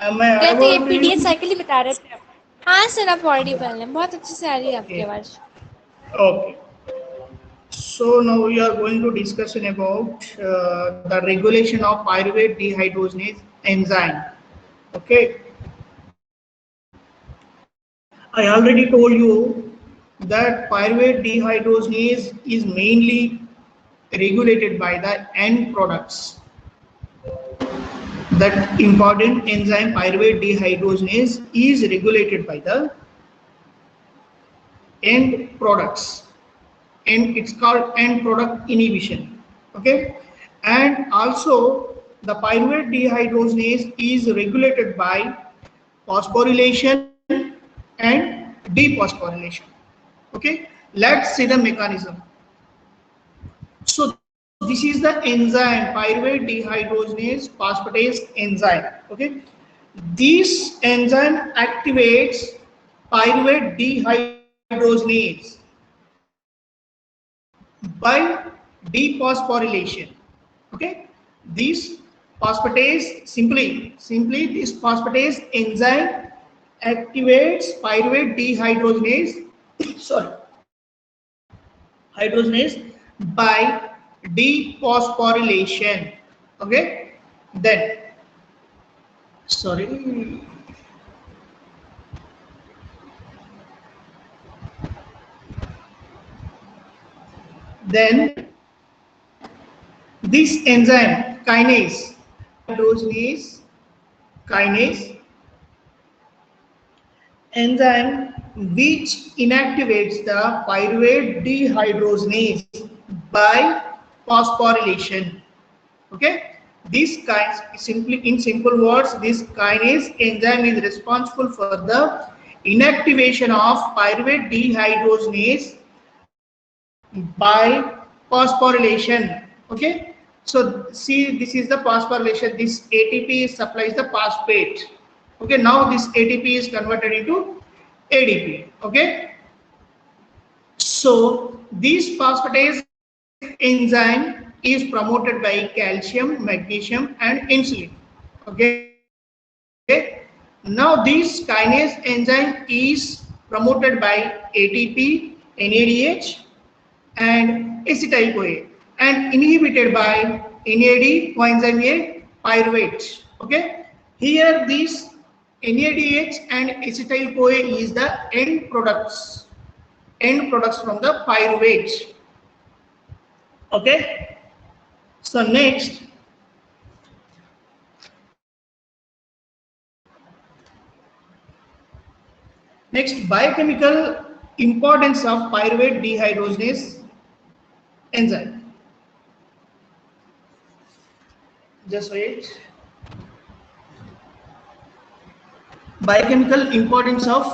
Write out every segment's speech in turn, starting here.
Am I कहते ये audible to PDS you? Cycle ही बता रहे थे। हाँ सर आप ऑडिबल है, बहुत अच्छे से आ रही है आपकी Okay. आवाज। Okay. So now we are going to discussion about the regulation of pyruvate dehydrogenase enzyme. Okay. I already told you that pyruvate dehydrogenase is mainly regulated by the end products. That important enzyme pyruvate dehydrogenase is regulated by the end products, and it's called end product inhibition. Okay, and also the pyruvate dehydrogenase is regulated by phosphorylation and dephosphorylation. Okay, let's see the mechanism. So this is the enzyme pyruvate dehydrogenase phosphatase enzyme. Okay, this enzyme activates pyruvate dehydrogenase by dephosphorylation. Okay, this phosphatase simply this phosphatase enzyme activates pyruvate dehydrogenase sorry hydrogenase by dephosphorylation. Okay, then sorry then this enzyme kinase hydrogenase kinase enzyme which inactivates the pyruvate dehydrogenase by phosphorylation. Okay, this kinase simply in simple words, this kinase enzyme is responsible for the inactivation of pyruvate dehydrogenase by phosphorylation. Okay, so see this is the phosphorylation. This ATP supplies the phosphate. Okay, now this ATP is converted into ADP. Okay, so this phosphatase enzyme is promoted by calcium, magnesium, and insulin. Okay, now this kinase enzyme is promoted by ATP, NADH, and acetyl-CoA, and inhibited by NAD coenzyme A pyruvate. Okay, here this NADH and acetyl-CoA is the end products from the pyruvate. Okay, so next biochemical importance of pyruvate dehydrogenase enzyme. Just wait. Biochemical importance of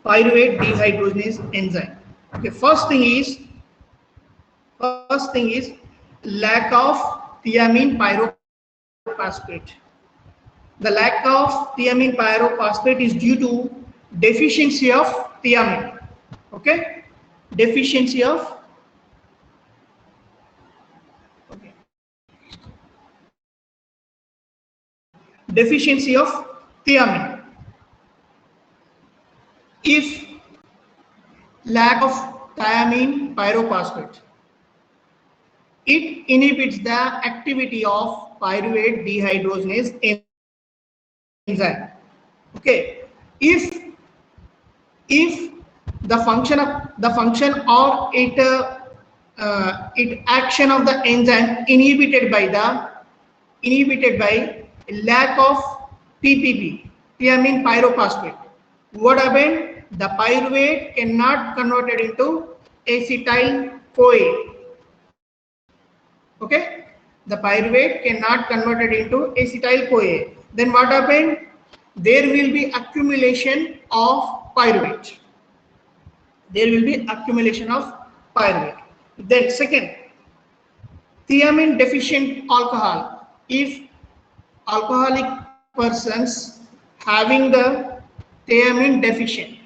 pyruvate dehydrogenase enzyme. Okay, first thing is lack of thiamine pyrophosphate. The lack of thiamine pyrophosphate is due to deficiency of thiamine. Okay, deficiency of okay. Deficiency of thiamine. If lack of thiamine pyrophosphate, it inhibits the activity of pyruvate dehydrogenase enzyme. Okay, if the function or it action of the enzyme inhibited by lack of TPP, thiamine pyrophosphate, what happened? The pyruvate cannot converted into acetyl-CoA. Okay, the pyruvate cannot converted into acetyl-CoA. Then what happened? There will be accumulation of pyruvate. There will be accumulation of pyruvate. Then second, thiamine deficient alcohol. If alcoholic persons having the thiamine deficient,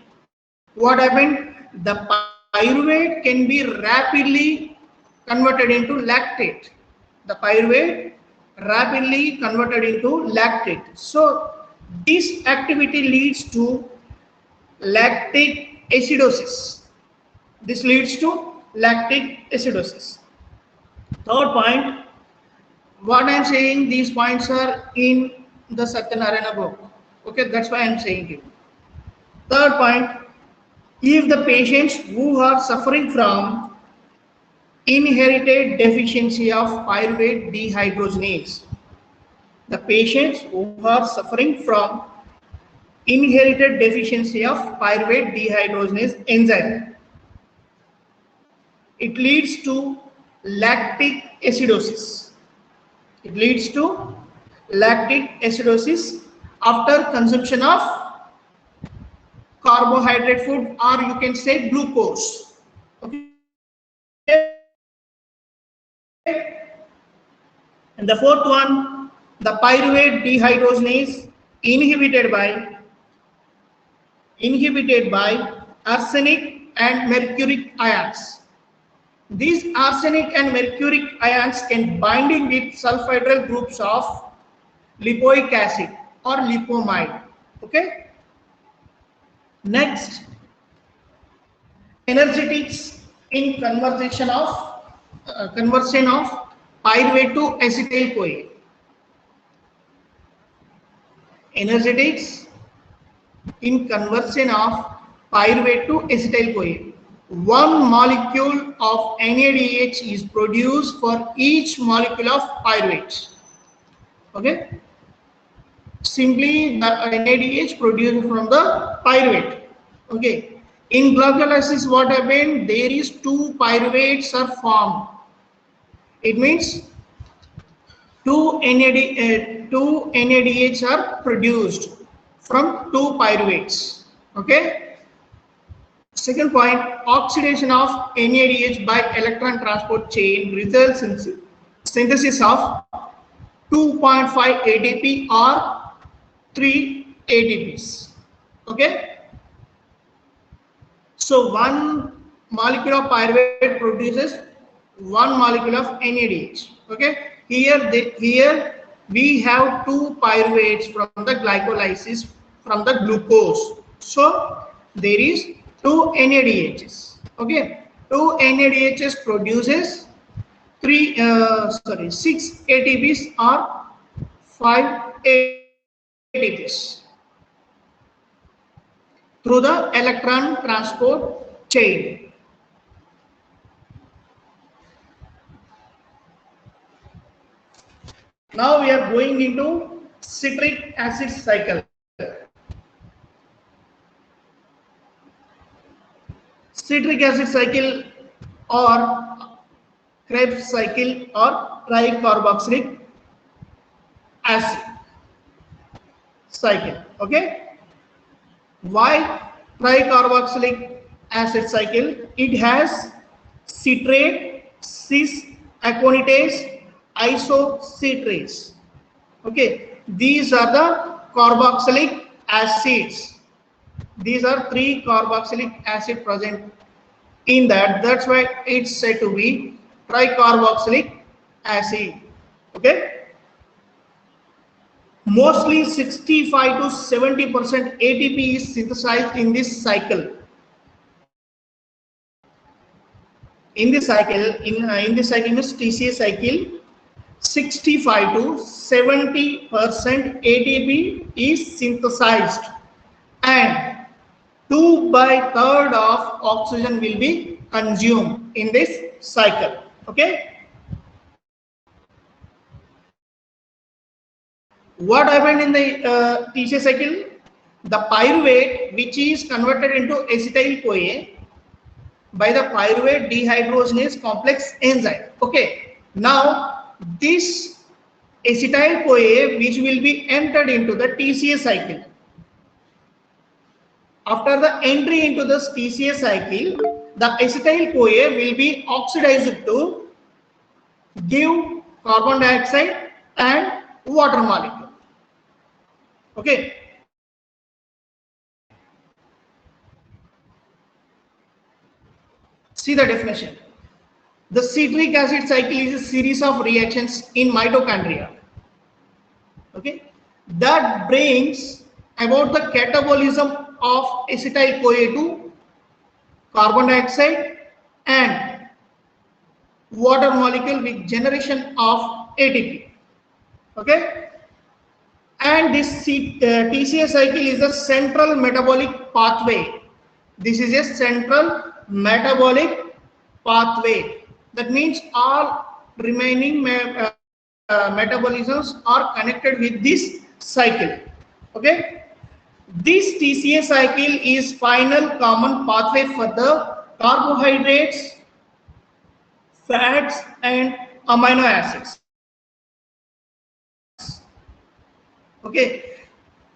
what happened? The pyruvate can be rapidly converted into lactate. The pyruvate rapidly converted into lactate. So This activity leads to lactic acidosis. This leads to lactic acidosis. Third point, what I am saying, these points are in the Satyanarayana book. Okay, that's why I am saying it. Third point, if the patients who are suffering from inherited deficiency of pyruvate dehydrogenase, the patients who are suffering from inherited deficiency of pyruvate dehydrogenase enzyme, it leads to lactic acidosis. It leads to lactic acidosis after consumption of carbohydrate food, or you can say glucose. Okay. And the fourth one, the pyruvate dehydrogenase inhibited by arsenic and mercuric ions. These arsenic and mercuric ions can binding with sulfhydryl groups of lipoic acid or lipomide. Okay. Next, energetics in conversion of pyruvate to acetyl CoA. Energetics in conversion of pyruvate to acetyl CoA. One molecule of NADH is produced for each molecule of pyruvate. Okay. Simply the NADH produced from the pyruvate. Okay. In glycolysis, what happened? There is two pyruvates are formed. It means two NADH are produced from two pyruvates. Okay. Second point, oxidation of NADH by electron transport chain results in synthesis of 2.5 ATP or 3 ATPs. Okay. So one molecule of pyruvate produces one molecule of NADH. Okay. Here we have two pyruvates from the glycolysis from the glucose. So there is two NADHs. Okay. Two NADHs produces 6 ATPs or 5 ATPs through the electron transport chain. Now we are going into citric acid cycle. Citric acid cycle or Krebs cycle or tricarboxylic acid cycle. Okay. Why tricarboxylic acid cycle? It has citrate, cis aconitase, isocitrate. Okay, these are the carboxylic acids. These are three carboxylic acid present in that. That's why it's said to be tricarboxylic acid. Okay. Mostly 65 to 70% ATP is synthesized in this cycle. In this cycle, in this cycle means TCA cycle, 65 to 70% ATP is synthesized, and 2/3 of oxygen will be consumed in this cycle. Okay. What happened in the TCA cycle? The pyruvate, which is converted into acetyl CoA by the pyruvate dehydrogenase complex enzyme. Okay. Now this acetyl CoA, which will be entered into the TCA cycle. After the entry into the TCA cycle, the acetyl CoA will be oxidized to give carbon dioxide and water molecule. Okay. See the definition. The citric acid cycle is a series of reactions in mitochondria. Okay. That brings about the catabolism of acetyl-CoA to carbon dioxide and water molecule with generation of ATP. Okay, and this TCA cycle is a central metabolic pathway. This is a central metabolic pathway. That means all remaining metabolisms are connected with this cycle. Okay, this TCA cycle is final common pathway for the carbohydrates, fats, and amino acids. Okay,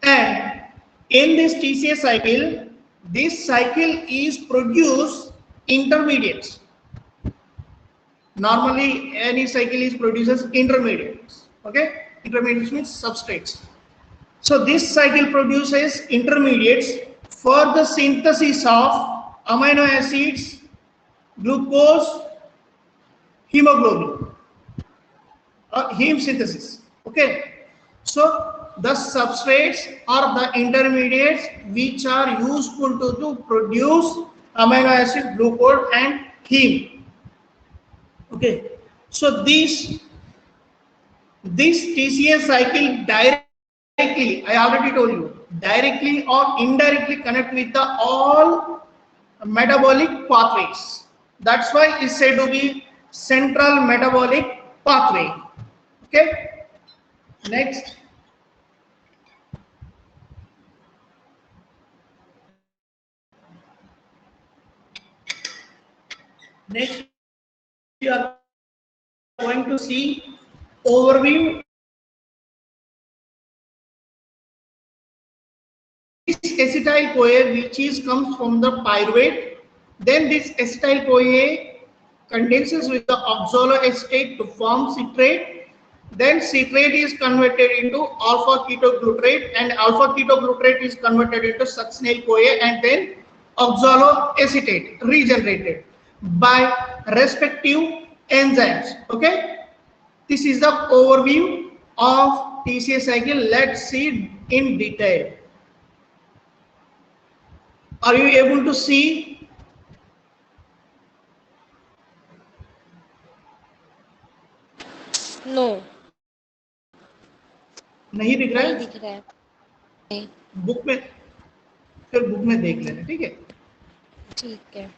and in this TCA cycle, this cycle is produce intermediates. Normally, any cycle is produces intermediates. Okay, intermediates means substrates. So this cycle produces intermediates for the synthesis of amino acids, glucose, hemoglobin, heme synthesis. Okay, so the substrates are the intermediates which are useful to produce amino acid, glucose, and heme. Okay, so this TCA cycle directly, I already told you, directly or indirectly connect with the all metabolic pathways. That's why it's said to be central metabolic pathway. Okay, next. Next, we are going to see overview. This acetyl-CoA, which is comes from the pyruvate, then this acetyl-CoA condenses with the oxaloacetate to form citrate. Then citrate is converted into alpha ketoglutarate, and alpha ketoglutarate is converted into succinyl-CoA, and then oxaloacetate regenerated by respective enzymes. Okay, this is the overview of TCA cycle. Let's see in detail. Are you able to see? No. नहीं दिख रहा है? नहीं दिख रहा है. नहीं. Book में, फिर बुक में देख लेना, ठीक है? ठीक है.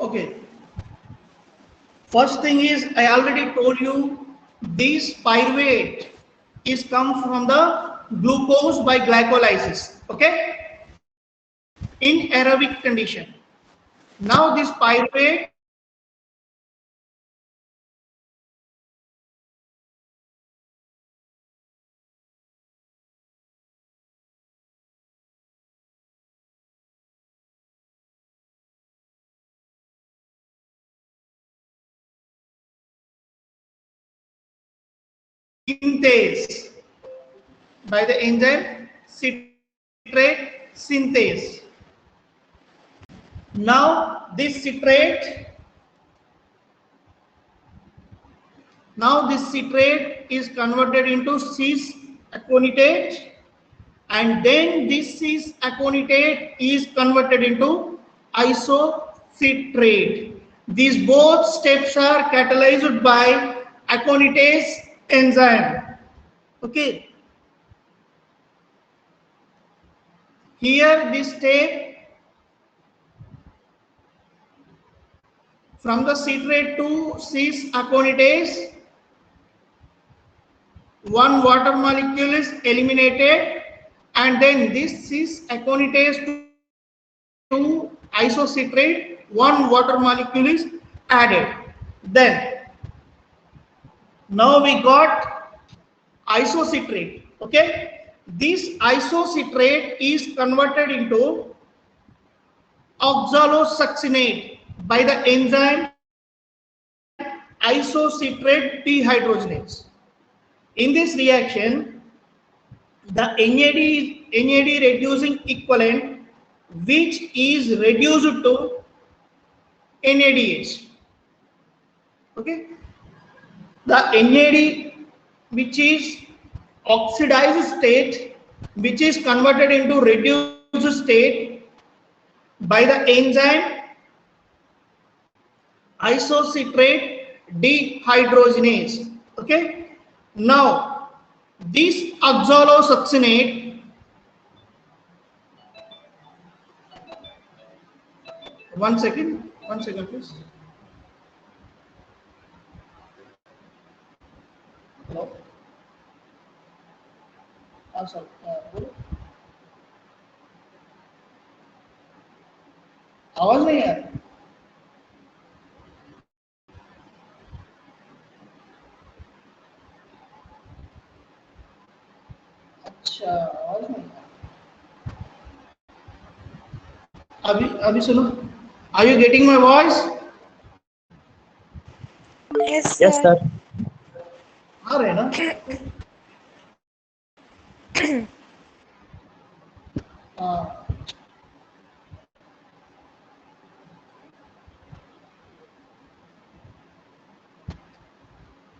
Okay. First thing is, I already told you, this pyruvate is come from the glucose by glycolysis. Okay, in aerobic condition. Now this pyruvate synthase by the enzyme citrate synthase. Now this citrate is converted into cis aconitate, and then this cis aconitate is converted into isocitrate. These both steps are catalyzed by aconitase enzyme. Okay, here this step from the citrate to cis aconitase, one water molecule is eliminated, and then this cis aconitase to isocitrate, one water molecule is added. Then now we got isocitrate. Okay, this isocitrate is converted into oxalosuccinate by the enzyme isocitrate dehydrogenase. In this reaction, the NAD reducing equivalent which is reduced to NADH. Okay, the NAD, which is oxidized state, which is converted into reduced state by the enzyme isocitrate dehydrogenase. Okay, now this oxalosuccinate, one second please. Hello, हाँ sir, बोलो, आवाज नहीं आ रही। अच्छा, आवाज नहीं आ रही। अभी सुनो, are you getting my voice? Yes, Yes, sir. sir. आ रहे ना? हाँ,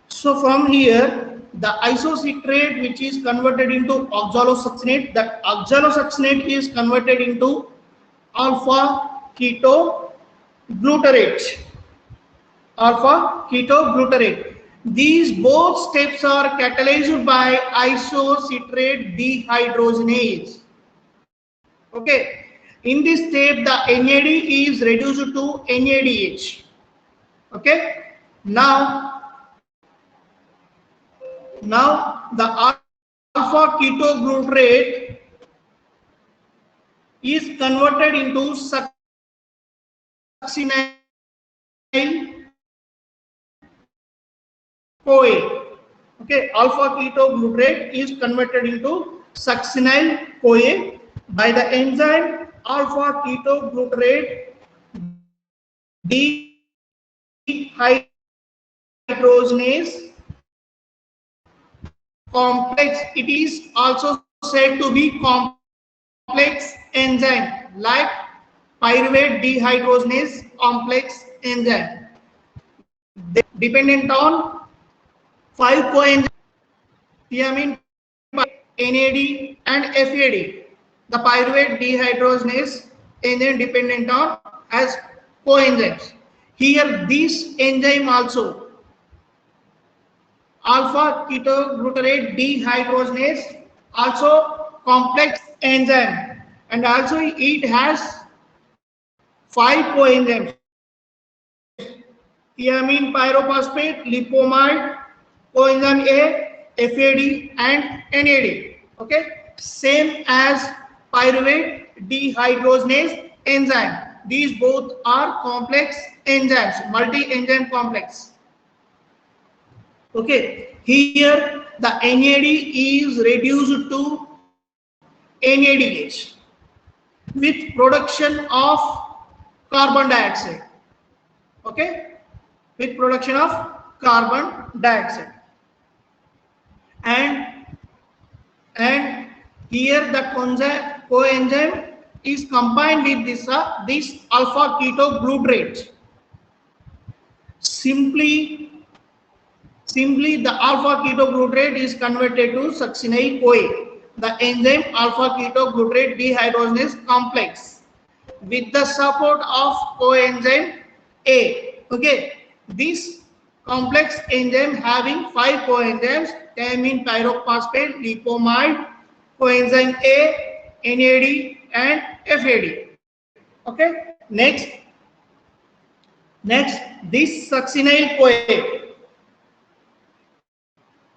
so from here, the isocitrate, which is converted into oxalosuccinate, that oxalosuccinate is converted into alpha ketoglutarate. Alpha ketoglutarate. These both steps are catalyzed by isocitrate dehydrogenase. Okay. In this step, the NAD is reduced to NADH. Okay. Now the alpha ketoglutarate is converted into succinyl CoA. Okay, alpha ketoglutarate is converted into succinyl CoA by the enzyme alpha ketoglutarate dehydrogenase complex. It is also said to be complex enzyme like pyruvate dehydrogenase complex enzyme, dependent on 5 coenzymes: thiamine, NAD, and FAD. The pyruvate dehydrogenase enzyme dependent on as coenzymes. Here, this enzyme also, alpha ketoglutarate dehydrogenase, also complex enzyme, and also it has 5 coenzymes: thiamine pyrophosphate, lipomide, coenzyme A, FAD, and NAD. Okay, same as pyruvate dehydrogenase enzyme. These both are complex enzymes, multi-enzyme complex. Okay, here the NAD is reduced to NADH with production of carbon dioxide. Okay, with production of carbon dioxide, and here the coenzyme is combined with this alpha ketoglutarate. Simply the alpha ketoglutarate is converted to succinyl CoA, the enzyme alpha ketoglutarate dehydrogenase complex, with the support of coenzyme A. Okay, this complex enzyme having 5 coenzymes: thiamine pyrophosphate, lipomide, coenzyme A, NAD, and FAD. Okay, next this succinyl CoA.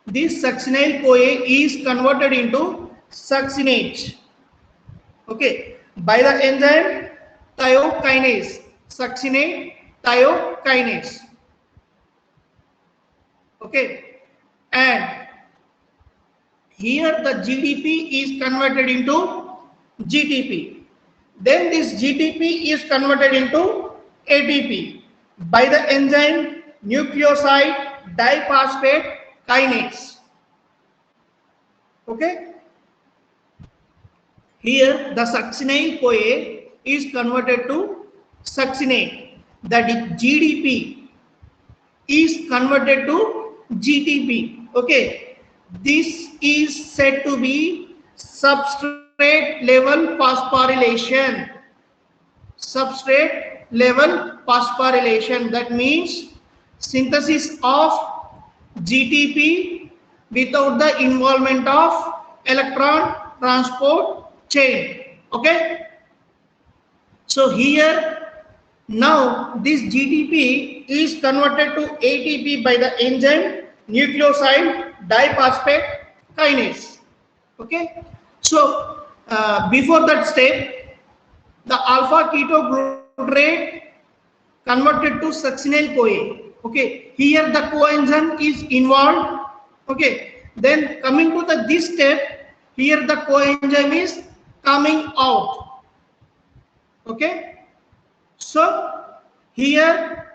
This succinyl CoA is converted into succinate. Okay, by the enzyme thiokinase, succinate thiokinase. Okay, and here the GDP is converted into GTP. Then this GTP is converted into ATP by the enzyme nucleoside diphosphate kinase. Okay, here the succinyl CoA is converted to succinate. That is GDP is converted to GTP. Okay, this is said to be substrate level phosphorylation. Substrate level phosphorylation, that means synthesis of GTP without the involvement of electron transport chain. Okay, so here now this GTP is converted to ATP by the enzyme nucleoside diphosphate kinase. Okay, so before that step, the alpha ketoglutarate converted to succinyl CoA. Okay, here the coenzyme is involved. Okay, then coming to this step, here the coenzyme is coming out. Okay, so here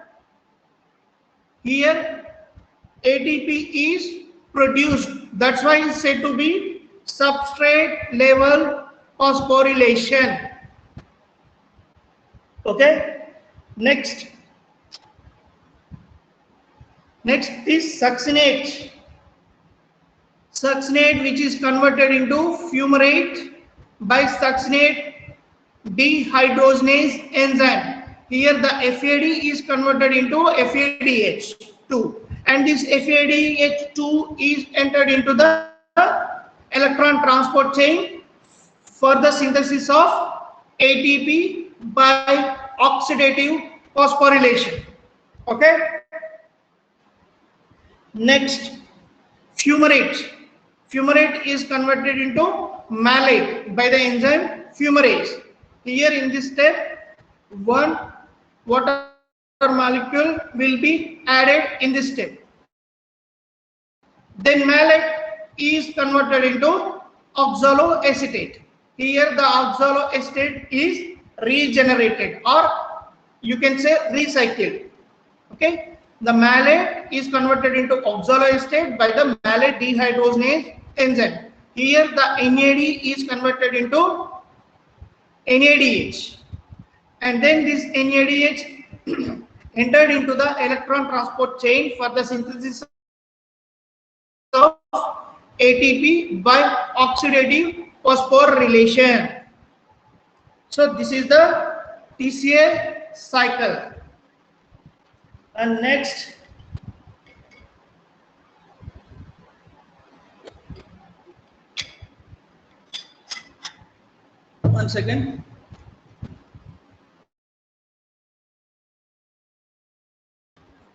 ATP is produced. That's why it's said to be substrate level phosphorylation. Okay, next is succinate. Succinate, which is converted into fumarate by succinate dehydrogenase enzyme. Here the FAD is converted into FADH2, and this FADH2 is entered into the electron transport chain for the synthesis of ATP by oxidative phosphorylation. Okay. Next, fumarate. Fumarate is converted into malate by the enzyme fumarase. Here in this step, one water molecule will be added in this step. Then malate is converted into oxaloacetate. Here the oxaloacetate is regenerated, or you can say recycled. Okay, the malate is converted into oxaloacetate by the malate dehydrogenase enzyme. Here the NAD is converted into NADH, and then this NADH entered into the electron transport chain for the synthesis of ATP by oxidative phosphorylation. So this is the TCA cycle. And next, one second.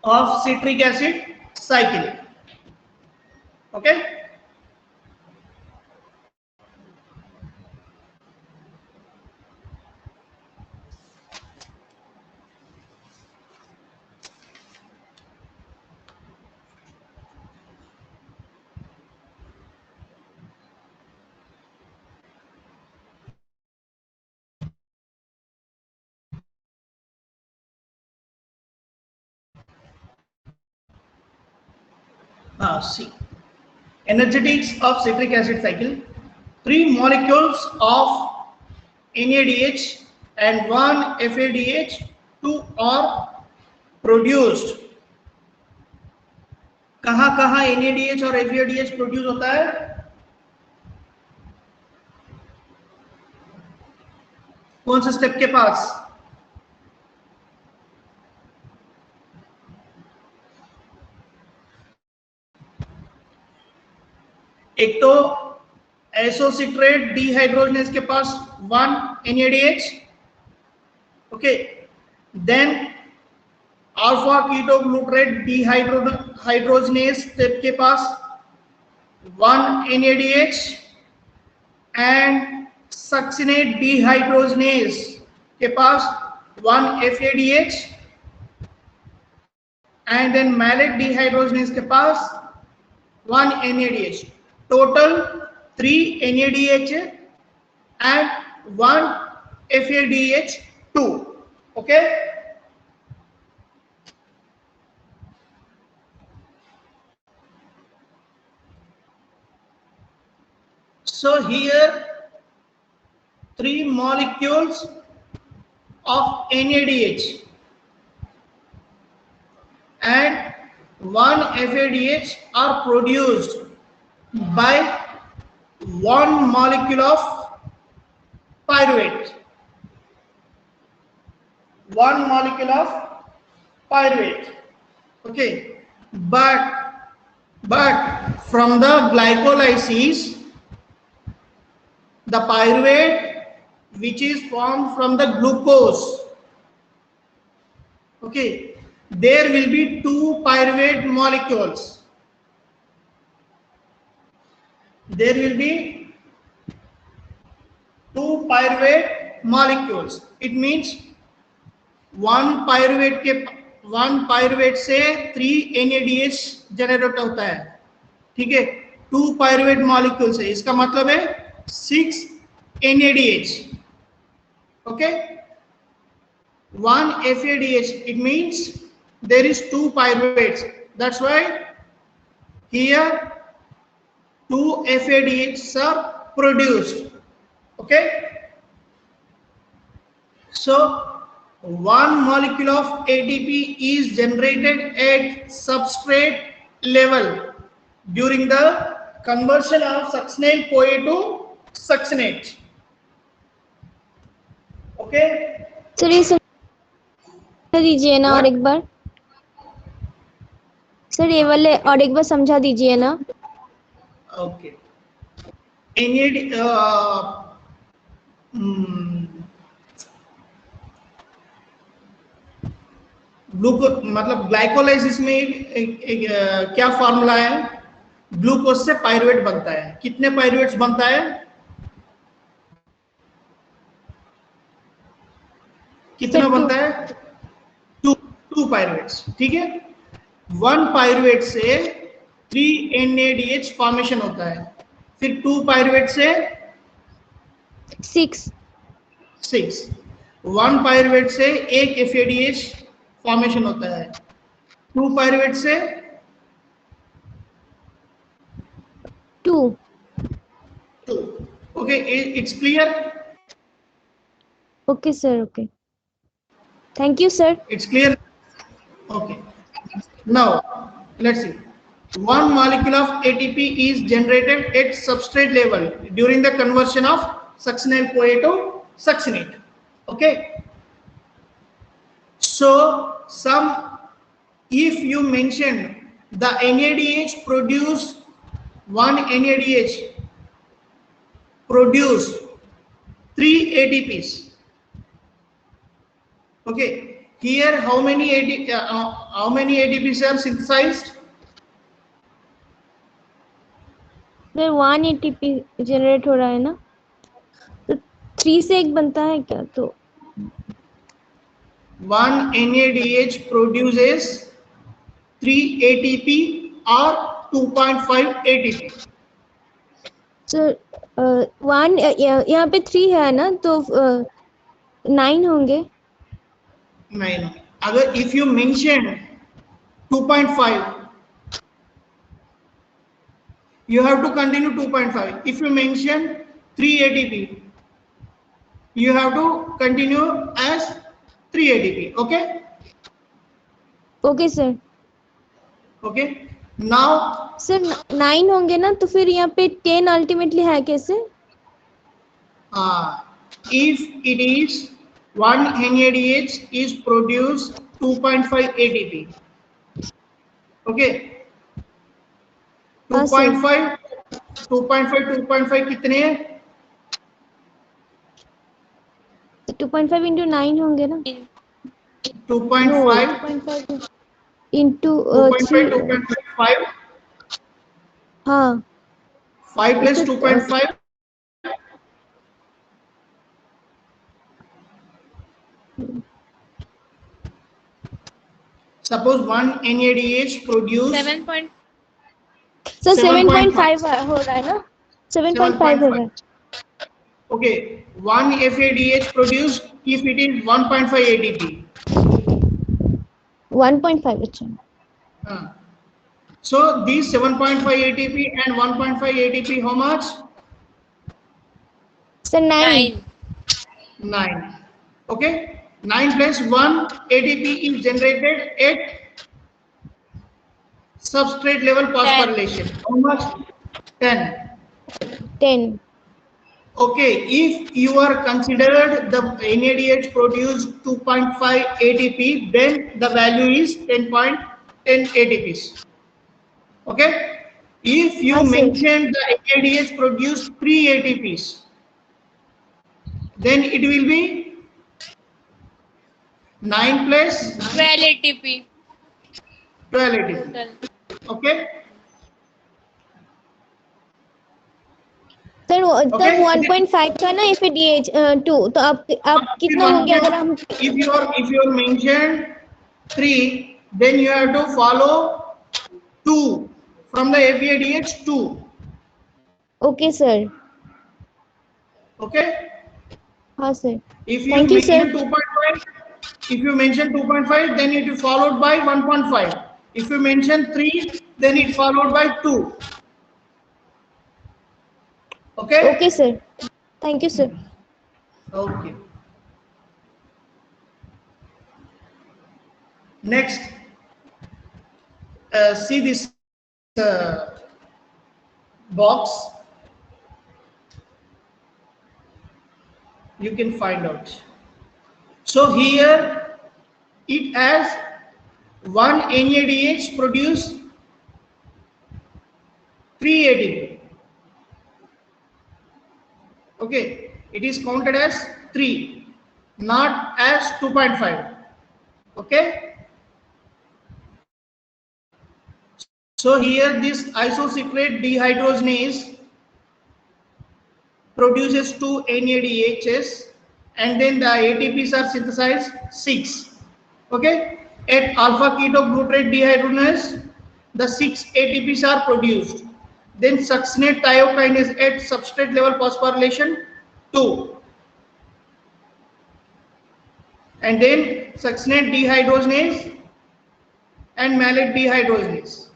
Of citric acid cycle. Okay. See, energetics of citric acid cycle. 3 molecules of NADH and 1 FADH2 are produced. कहाँ NADH और FADH produce होता है? कौन से step के पास? एक तो isocitrate dehydrogenase के पास 1 NADH. Okay, then alpha ketoglutarate dehydrogenase step के पास 1 NADH एंड सक्सिनेट डिहाइड्रोजनेस के पास 1 FADH and then malate dehydrogenase के पास 1 NADH. Total 3 NADH and 1 FADH2. Okay. So here 3 molecules of NADH and 1 FADH are produced by 1 molecule of pyruvate. 1 molecule of pyruvate. Okay, but from the glycolysis, the pyruvate which is formed from the glucose, okay, there will be 2 pyruvate molecules. There will be 2 pyruvate molecules. It means 1 pyruvate से 3 NADH generate होता है, ठीक है, 2 pyruvate molecule से, इसका मतलब है 6 NADH, okay, 1 FADH. It means there is 2 pyruvates. That's why here 2 FADHs are produced. Okay, so 1 molecule of ATP is generated at substrate level during the conversion of succinyl CoA to succinate. Okay, sir ये समझा दीजिए ना और एक बार, sir ये वाले और एक बार समझा दीजिए ना. okay, NAD ग्लूको मतलब ग्लाइकोलाइसिस में क्या फॉर्मूला है, ग्लूकोज से पायरुवेट बनता है. कितने पायरुवेट्स बनता है, कितना बनता है, 2 पायरुवेट्स, ठीक है. 1 पायरुवेट से 3 NADH फॉर्मेशन होता है, फिर 2 पायरुवेट से 6. 1 पायरुवेट से 1 FADH फॉर्मेशन होता है, 2 पायरुवेट से 2. Okay, it's clear. Okay sir, okay, thank you sir. It's clear. Okay, now let's see. 1 molecule of ATP is generated at substrate level during the conversion of succinyl CoA to succinate. Okay, so if you mention the NADH produce 1 NADH produce 3 ATPs. Okay, here how many ATPs are synthesized? Sir 1 ATP generate हो रहा है ना, तो 3 से 1 बनता है क्या, तो 1 NADH produces 3 ATP or 2.5 ATP. Sir 1 यहाँ पे 3 है ना, तो 9 होंगे. 9. अगर if you mention 2.5, you have to continue 2.5. If you mention 3 ATP, you have to continue as 3 ATP. Okay, okay sir. okay, now sir 9 होंगे ना, तो फिर यहाँ पे 10 अल्टीमेटली है कैसे? if it is 1 NADH is produced 2.5 ATP. Okay, 2.5 कितने हैं? 2.5 into 9 होंगे ना. 2.5 into 3. 2.5 हाँ, 5 plus 2.5 suppose 1 NADH produce 7 point sir 7.5 हो रहा है ना, 7.5 हो रहा है. Okay, 1 FADH produce if it is 1.5 ATP. 1.5. अच्छा. So these 7.5 ATP and 1.5 ATP how much? Sir 9. 9. 9. Okay, 9 plus 1 ATP is generated at substrate level 10. phosphorylation. How much? 10. 10. Okay, if you are considered the NADH produced 2.5 ATP, then the value is 10.10 ATPs. Okay, if you mention the NADH produced 3 ATPs, then it will be 9 plus 12 ATP 12 ATP. total. Okay. Sir तब Okay. 1.5 था ना FADH 2 तो अब कितना हो गया अगर हम if you mentioned 3, then you have to follow 2 from the FADH 2. Okay sir Okay. हाँ sir If you thank you mention sir 2.5, if you mention 2.5, then it is followed by 1.5. If you mention 3, then it followed by 2. Okay. Okay sir thank you sir Okay. Next, see this box. You can find out. So here it has one NADH produce 3 ATP. Okay, it is counted as 3, not as 2.5. Okay. So here this isocitrate dehydrogenase produces 2 NADHs and then the ATPs are synthesized 6. Okay. At alpha ketoglutarate dehydrogenase, the 6 ATPs are produced. Then succinate thiokinase at substrate level phosphorylation 2. And then succinate dehydrogenase and malate dehydrogenase.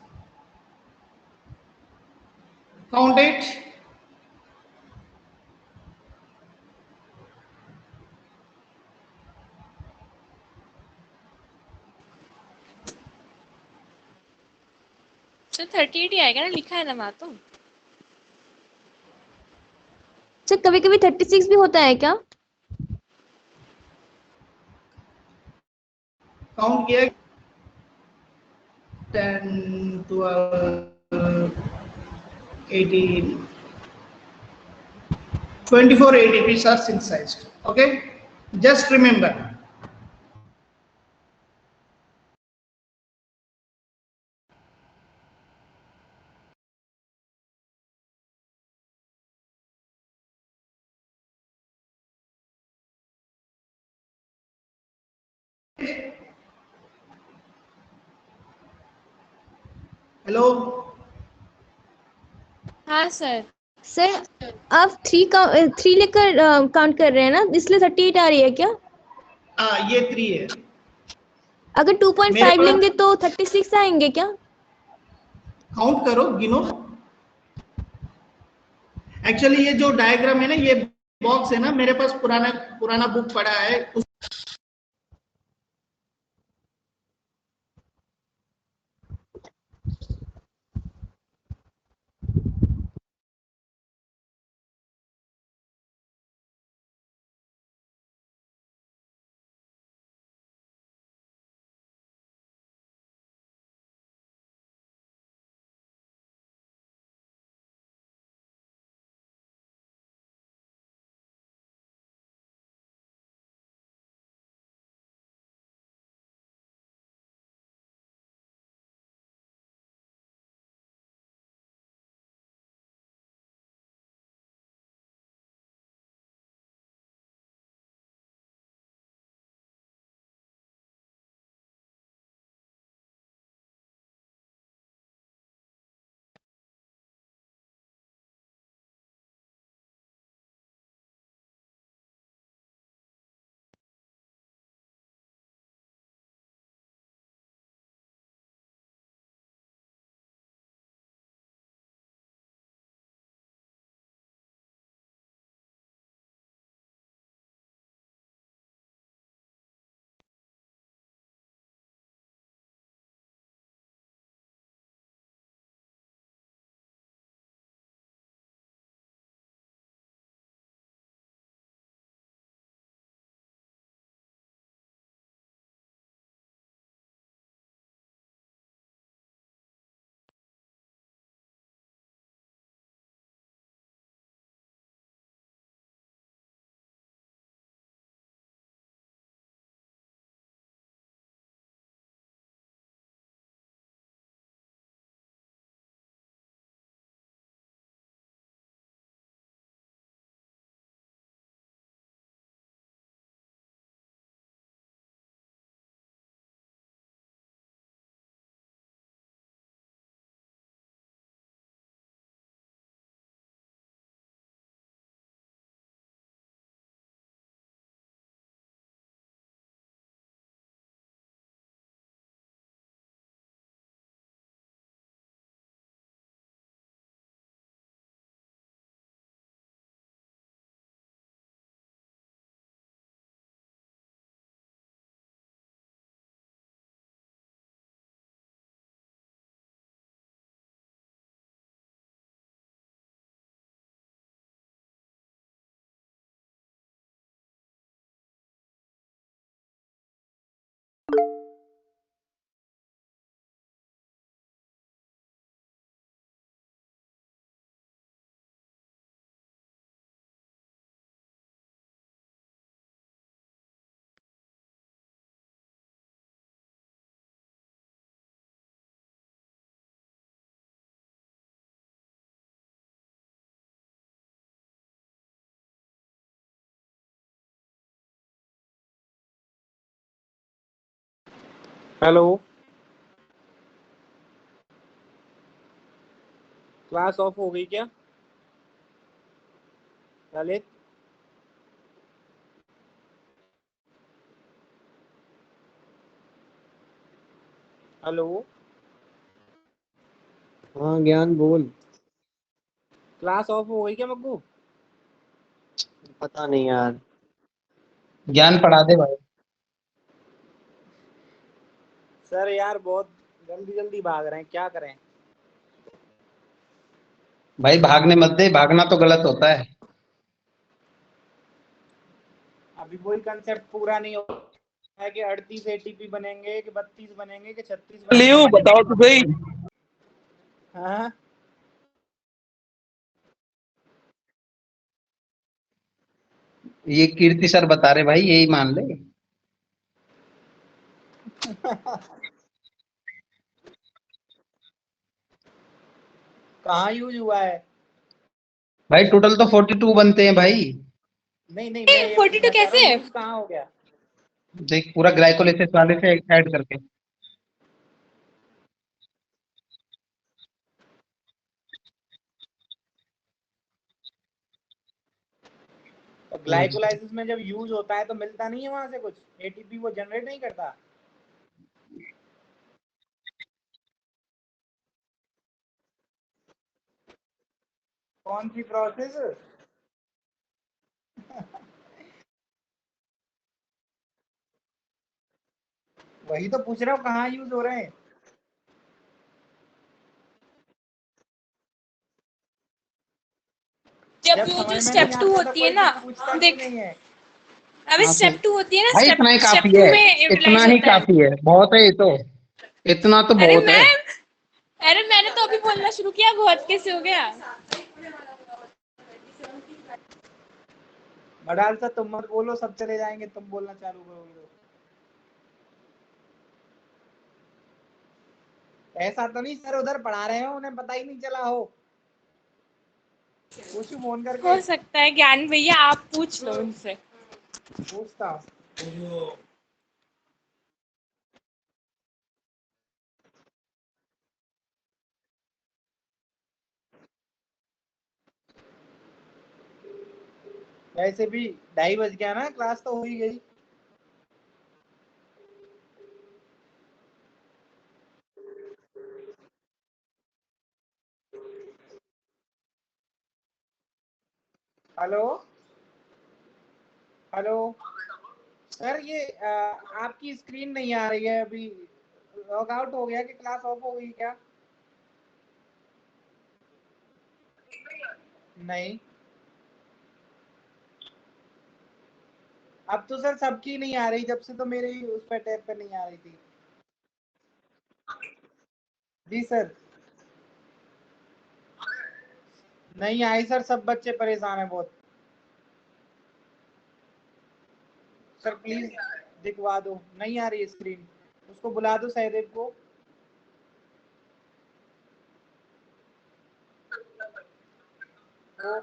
Count it. Sir 38 ही आएगा ना, लिखा है ना वहाँ तो। Sir कभी कभी 36 भी होता है क्या काउंट किया 10, 12, 18, 24 ATPs are synthesized. Okay, just remember. Hello हाँ सर। सर आप 3 लेकर काउंट कर रहे हैं ना इसलिए 38 आ रही है क्या ये 3 है अगर मेरे 2.5 पास लेंगे तो 36 आएंगे क्या काउंट करो गिनो एक्चुअली ये जो डायग्राम है ना ये बॉक्स है ना मेरे पास पुराना पुराना बुक पड़ा है हेलो, क्लास ऑफ हो गई क्या ललित? हेलो, हाँ ज्ञान बोल। क्लास ऑफ हो गई क्या मग्गू? पता नहीं यार। ज्ञान पढ़ा दे भाई। सर यार बहुत जल्दी जल्दी भाग रहे हैं, क्या करें? भाई भागने मत दे, भागना तो गलत होता है। अभी वही कंसेप्ट पूरा नहीं हो है कि 38 एटीपी बनेंगे कि 32 बनेंगे कि 36 लियो बनेंगे। बताओ तो सही। हाँ ये कीर्ति सर बता रहे भाई, यही मान ले। कहाँ यूज हुआ है? भाई टोटल तो 42 बनते हैं भाई। नहीं नहीं, मैं ये 42 पूछना चाह रहा कैसे? हूँ यूज कहाँ हो गया? देख पूरा ग्लाइकोलाइसिस वाले से ऐड करके। तो ग्लाइकोलाइसिस में जब यूज होता है तो मिलता नहीं है वहां से कुछ, एटीपी वो जनरेट नहीं करता? कौन सी प्रोसेस? वही तो पूछ रहा हूँ, कहाँ यूज हो रहे हैं? जब जब वो समझ जो में स्टेप नहीं 2 आता तो होती है कोई ना, कुछ पूछता क्यों देख नहीं है? अबे हाँ स्टेप 2 होती है ना, भाई स्टेप इतना ही स्टेप काफी 2 है। में इतना यूटिलाइज ही होता है। काफी है, बहुत है ये तो। इतना तो अरे बहुत है। मैंने तो अभी बोलना शुरू किया, बहुत कैसे हो गया? मडाल सा तुम मत बोलो, सब चले जाएंगे, तुम बोलना चालू करोगे तो। ऐसा तो नहीं सर उधर पढ़ा रहे हो, उन्हें पता ही नहीं चला हो? पूछू फोन करके? हो सकता है ज्ञान भैया, आप पूछ लो उनसे। पूछता हूँ। वैसे भी 2:30 बज गया ना, क्लास तो हो ही गई। हेलो हेलो सर, ये आपकी स्क्रीन नहीं आ रही है अभी। लॉग आउट हो गया कि क्लास ऑफ हो गई क्या? नहीं, अब तो सर सबकी नहीं आ रही, जब से तो मेरे ही उस पर टैब पे नहीं आ रही थी। जी सर। नहीं आई सर, सब बच्चे परेशान हैं बहुत। सर प्लीज दिखवा दो, नहीं आ रही है स्क्रीन। उसको बुला दो सहदेव को। वो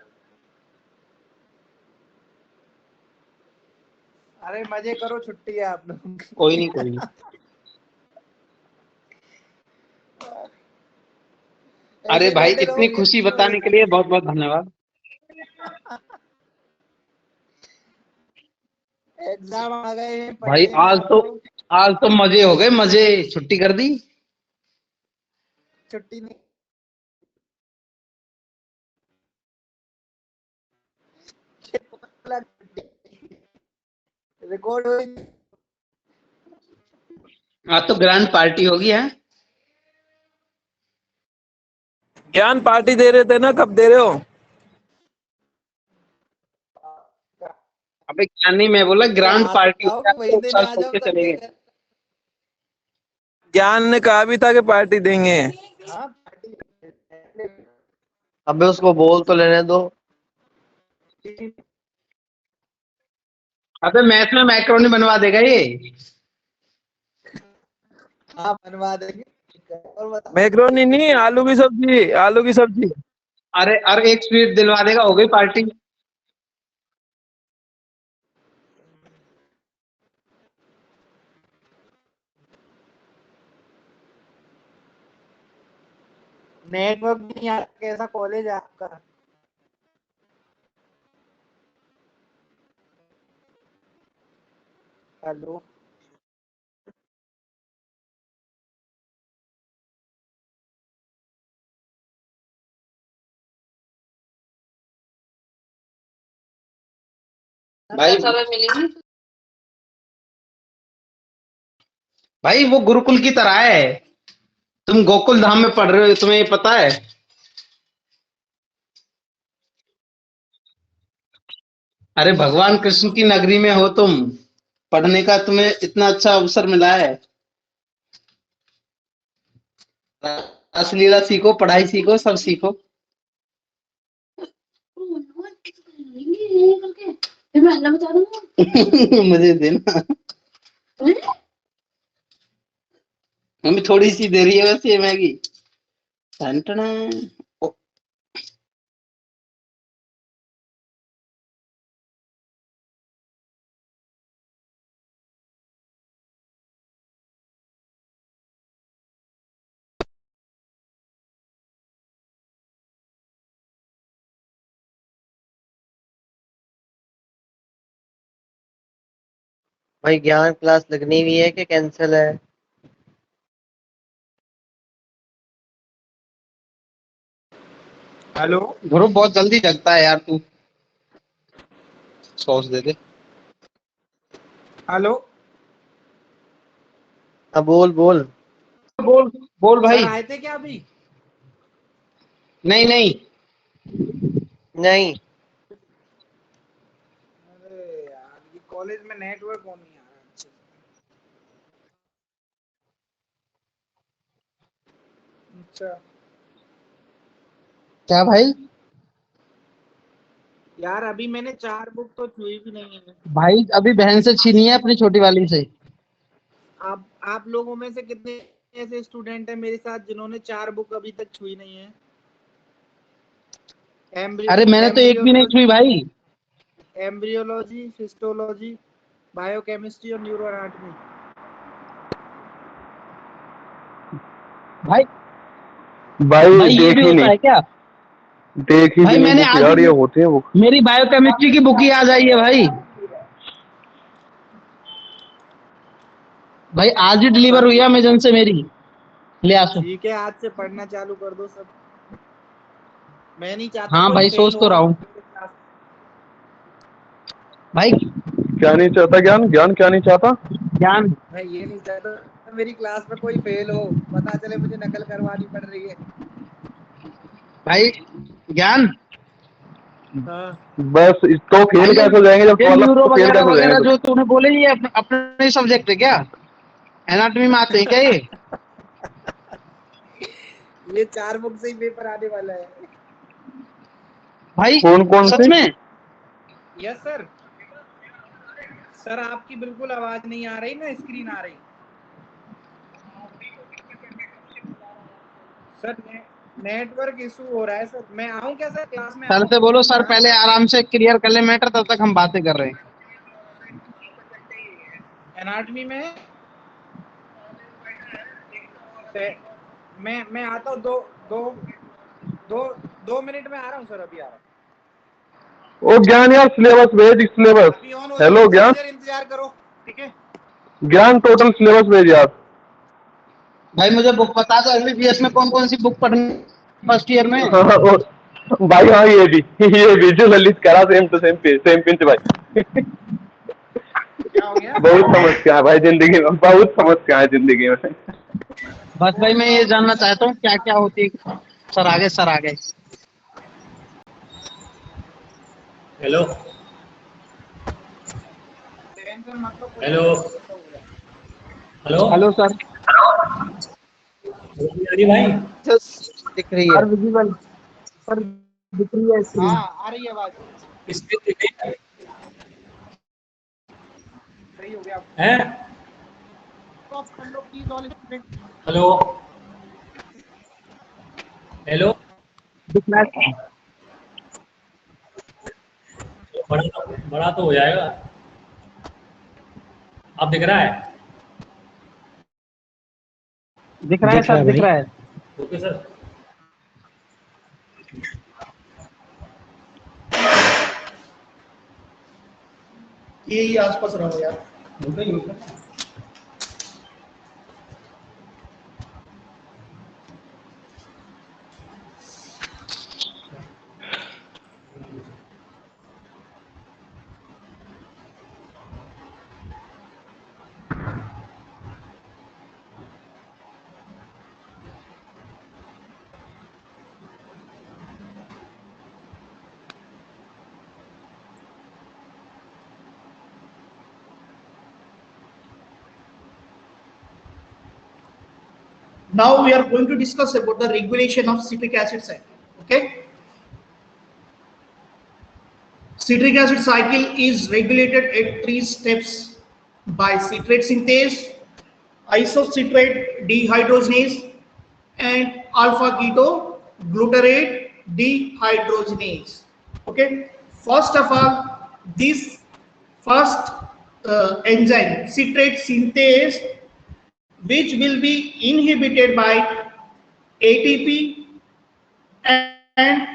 अरे मजे करो, छुट्टी है आप लोग। कोई नहीं कोई नहीं। अरे ऐसे भाई बैठे इतनी रहोगे खुशी तीनों बताने दिन। के लिए बहुत बहुत धन्यवाद। एग्जाम आ गए हैं, भाई पढ़िए ना तो। आज तो मजे हो गए, मजे। छुट्टी कर दी। छुट्टी नहीं, रिकॉर्ड हुई। आज तो ग्रैंड पार्टी होगी है। ज्ञान पार्टी दे रहे थे ना, कब दे रहे हो? अबे ज्ञान नहीं, मैं बोला ग्रैंड आ तो पार्टी जाओ होगी, कि आप वही तो दिन साल आ छोड़ जाओ के चले सबके गए। घर। ज्ञान ने कहा भी था कि पार्टी देंगे। हाँ पार्टी। अबे उसको बोल तो लेने दो। अबे मैथ में मैक्रोनी बनवा देगा ये। हाँ बनवा देंगे। और बता। मैक्रोनी नहीं, आलू की सब्जी, आलू की सब्जी। अरे अरे एक स्वीट दिलवा देगा, हो गई पार्टी। नेटवर्क भी नहीं आ रहा, कैसा कॉलेज है आपका? हेलो। भाई भाई वो गुरुकुल की तरह है। तुम गोकुल धाम में पढ़ रहे हो, तुम्हें ये पता है? अरे भगवान कृष्ण की नगरी में हो तुम, पढ़ने का तुम्हें इतना अच्छा अवसर मिला है। असलीला सीखो, पढ़ाई सीखो, सब सीखो। मुझे देना। मम्मी थोड़ी सी दे रही है वैसे ये मैगी। Ton ton. ओ, भाई ज्ञान क्लास लगनी हुई है कि कैंसिल है? हेलो ध्रुव, बहुत जल्दी जगता है यार तू। सॉस दे दे। हेलो। हाँ बोल बोल। बोल बोल सर भाई। आए थे क्या अभी? नहीं नहीं। नहीं। अरे यार ये कॉलेज में नेटवर्क नहीं आ रहा अच्छे से। अच्छा क्या भाई? यार अभी मैंने 4 बुक तो छुई भी नहीं है। भाई अभी बहन से छीनी है अपनी छोटी वाली से। आप लोगों में से कितने ऐसे स्टूडेंट हैं मेरे साथ जिन्होंने 4 बुक अभी तक छुई नहीं है? अरे मैंने तो एक भी नहीं छुई भाई। एम्ब्रियोलॉजी, हिस्टोलॉजी, बायोकेमिस्ट्री और न्यूरो एनाटॉमी। भाई भाई भाई ये भी देखी होता नहीं, है क्या? देखी भाई भी नहीं मैंने बुक आज यार, ही ये होते हैं बुक। मेरी बायोकेमिस्ट्री की बुक ही आ जाई है भाई। भाई आज ही डिलीवर हुई है अमेजन से मेरी। ले आसो। ठीक है आज से पढ़ना चालू कर दो सब। मैं नहीं चाहता हाँ कोई भाई फेल सोच तो हो रहा हूँ। मेरे क्लास। भाई क्या नहीं चाहता ज्ञान? ज्ञान क्या नहीं चाहता? ज्ञान। मैं ये नहीं चाहता मेरी क्लास में कोई फेल हो, पता चले मुझे नकल करवानी पड़ रही है। भाई ज्ञान। हाँ बस तो भाई फेल कैसे हो जाएंगे जब ये मतलब न्यूरो तो फेल वगैरह कैसे हो वगैरह जाएंगे जो तूने बोले ये अपने सब्जेक्ट है क्या? एनाटॉमी में आते हैं क्या ये? ये 4 बुक से ही पेपर आने वाला है। भाई कौन कौन सच से? में? Yes sir. सर आपकी बिल्कुल आवाज नहीं आ रही ना, स्क्रीन आ रही। सर नेटवर्क इशू हो रहा है सर। मैं आऊं क्या सर, क्लास में सर आऊं? से बोलो सर हाँ? पहले आराम से क्लियर कर ले मैटर, तब तक हम बातें कर रहे हैं। एनाटॉमी में मैं आता हूँ। दो दो दो 2 मिनट में आ रहा हूँ सर, अभी आ रहा हूँ। ओ ज्ञान यार, सिलेबस भेज, सिलेबस। अभी ऑन हो हेलो जाऊंगा, थोड़ी ज्ञान, देर इंतजार करो। ठीक है ज्ञान टोटल सिलेबस भेज यार। भाई मुझे बुक बता दो, एमबीबीएस में कौन कौन सी बुक पढ़नी फर्स्ट ईयर में? हाँ भाई हाँ, ये भी जो ललित करा, same to same same pinch भाई। क्या हो गया? बहुत समस्या है भाई जिंदगी में, बहुत समस्या है जिंदगी में। बस भाई मैं ये जानना चाहता हूँ क्या क्या होती है। सर आगे सर आगे। हेलो टेंशन मत लो, कुछ हेलो नहीं होगा, सब हो जाएगा। Hello hello sir. अरे भाई दिख रही है। विजिबल सर, दिख रही है स्क्रीन। हाँ आ रही है आवाज। सही हो गया हैं? स्टॉप कर लो please all student. Hello hello, बड़ा तो हो जाएगा। अब दिख रहा है? दिख रहा है सर, दिख रहा है। Okay sir. यही आसपास रहो यार। Now we are going to discuss about the regulation of citric acid cycle. Okay. Citric acid cycle is regulated at 3 steps by citrate synthase, isocitrate dehydrogenase, and alpha ketoglutarate dehydrogenase. Okay. First of all, this first enzyme, citrate synthase, which will be inhibited by ATP and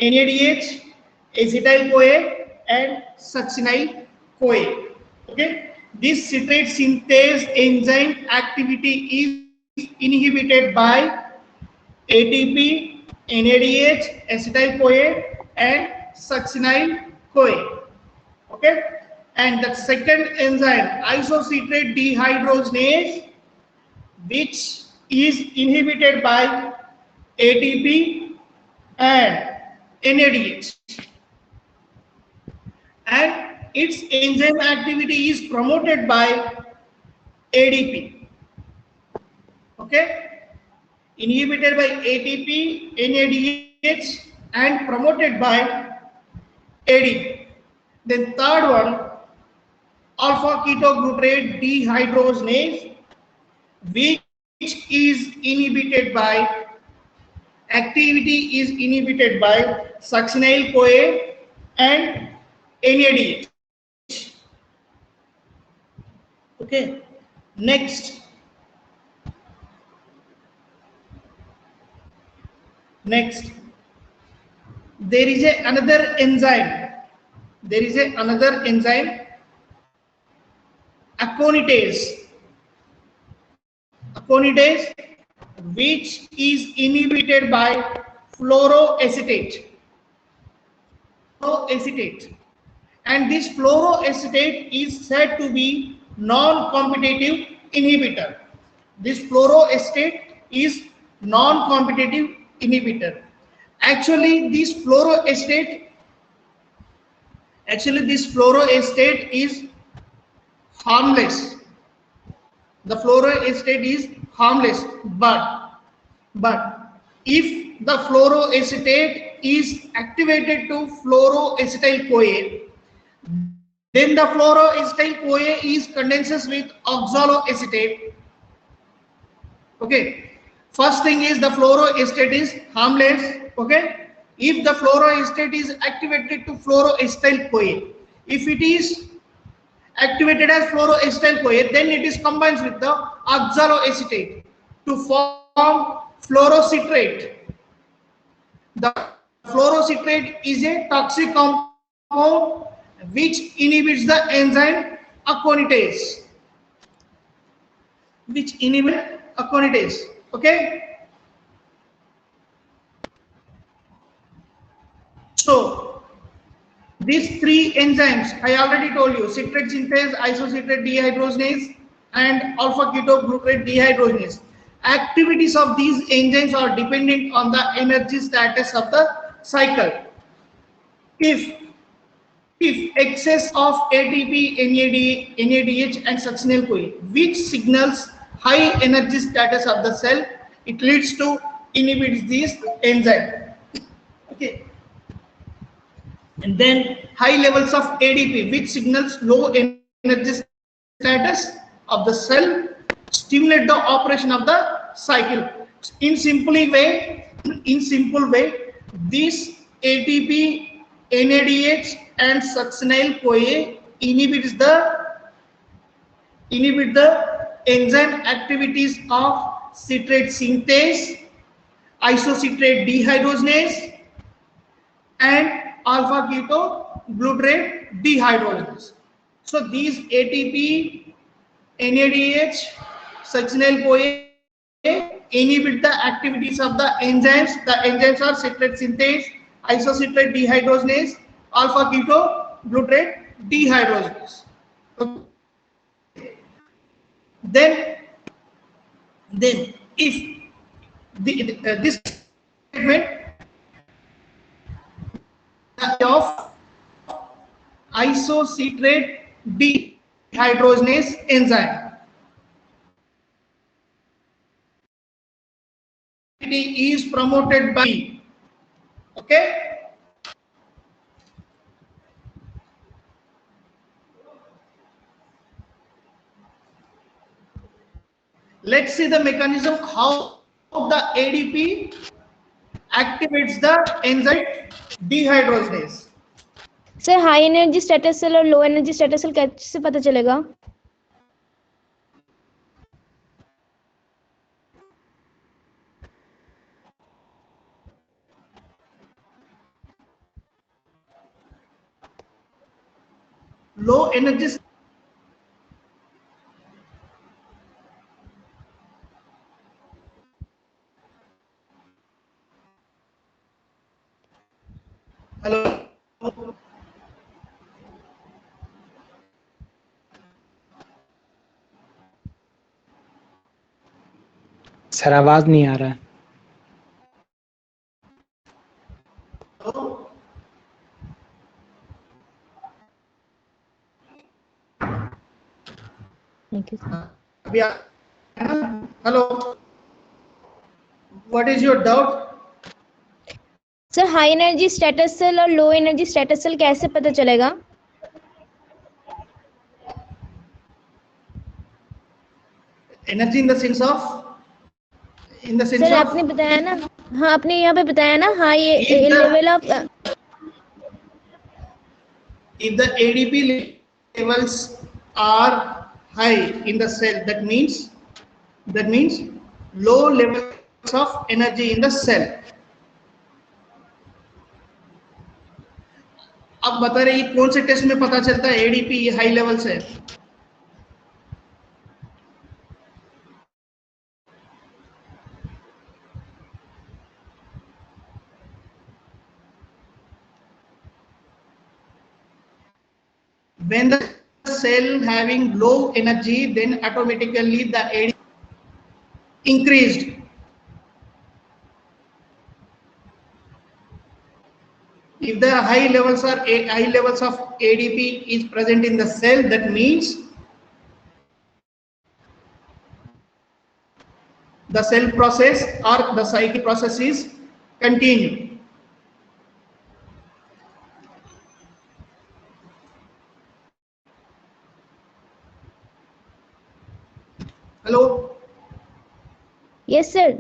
NADH, acetyl-CoA and succinyl-CoA. Okay, this citrate synthase enzyme activity is inhibited by ATP, NADH, acetyl-CoA and succinyl-CoA. Okay, and the second enzyme, isocitrate dehydrogenase, which is inhibited by ATP and NADH, and its enzyme activity is promoted by ADP. Okay, inhibited by ATP, NADH and promoted by ADP. Then third one, alpha ketoglutarate dehydrogenase, which is inhibited by activity is inhibited by succinyl-CoA and NADH. Okay, next there is another enzyme. There is another enzyme, aconitase, which is inhibited by fluoroacetate. And this fluoroacetate is said to be non-competitive inhibitor. This fluoroacetate is non-competitive inhibitor. Actually, this fluoroacetate is harmless. The fluoroacetate is harmless, but if the fluoroacetate is activated to fluoroacetyl-CoA, then the fluoroacetyl-CoA is condenses with oxaloacetate. Okay, first thing is the fluoroacetate is harmless. Okay, if the fluoroacetate is activated to fluoroacetyl-CoA, if it is activated as fluoroacetyl-CoA, then it is combines with the oxaloacetate to form fluorocitrate. The fluorocitrate is a toxic compound which inhibits the enzyme aconitase. Okay. So these three enzymes I already told you: citrate synthase, isocitrate dehydrogenase, and alpha ketoglutarate dehydrogenase. Activities of these enzymes are dependent on the energy status of the cycle. If excess of ATP, NADH and succinyl-CoA, which signals high energy status of the cell, It leads to inhibits this enzyme. Okay. And then high levels of ADP, which signals low energy status of the cell, stimulate the operation of the cycle. In simple way, this ATP, NADH, and succinyl-CoA inhibit the enzyme activities of citrate synthase, isocitrate dehydrogenase, and alpha ketoglutarate dehydrogenase. So these ATP, NADH, succinyl-CoA inhibit the activities of the enzymes. The enzymes are citrate synthase, isocitrate dehydrogenase, alpha ketoglutarate dehydrogenase. Okay. Then if this segment of isocitrate dehydrogenase enzyme is promoted by, okay, let's see the mechanism how the ADP activates the enzyme dehydrogenase. Sir high energy status cell और low energy status cell कैसे पता चलेगा? Low energy hello sir आवाज नहीं आ रहा है। hello, what is your doubt? Sir high energy status cell और low energy status cell कैसे पता चलेगा? Energy in the sense of sir आपने बताया ना, हाँ आपने यहाँ पे बताया ना high level of, if the ADP levels are high in the cell, that means low levels of energy in the cell. अब बता रहे कौन से टेस्ट में पता चलता है ADP हाई लेवल से? When the cell having low energy, then automatically the ADP increased. If the high levels of ADP is present in the cell, that means the cell process or the cycle process is continued. Hello, yes sir.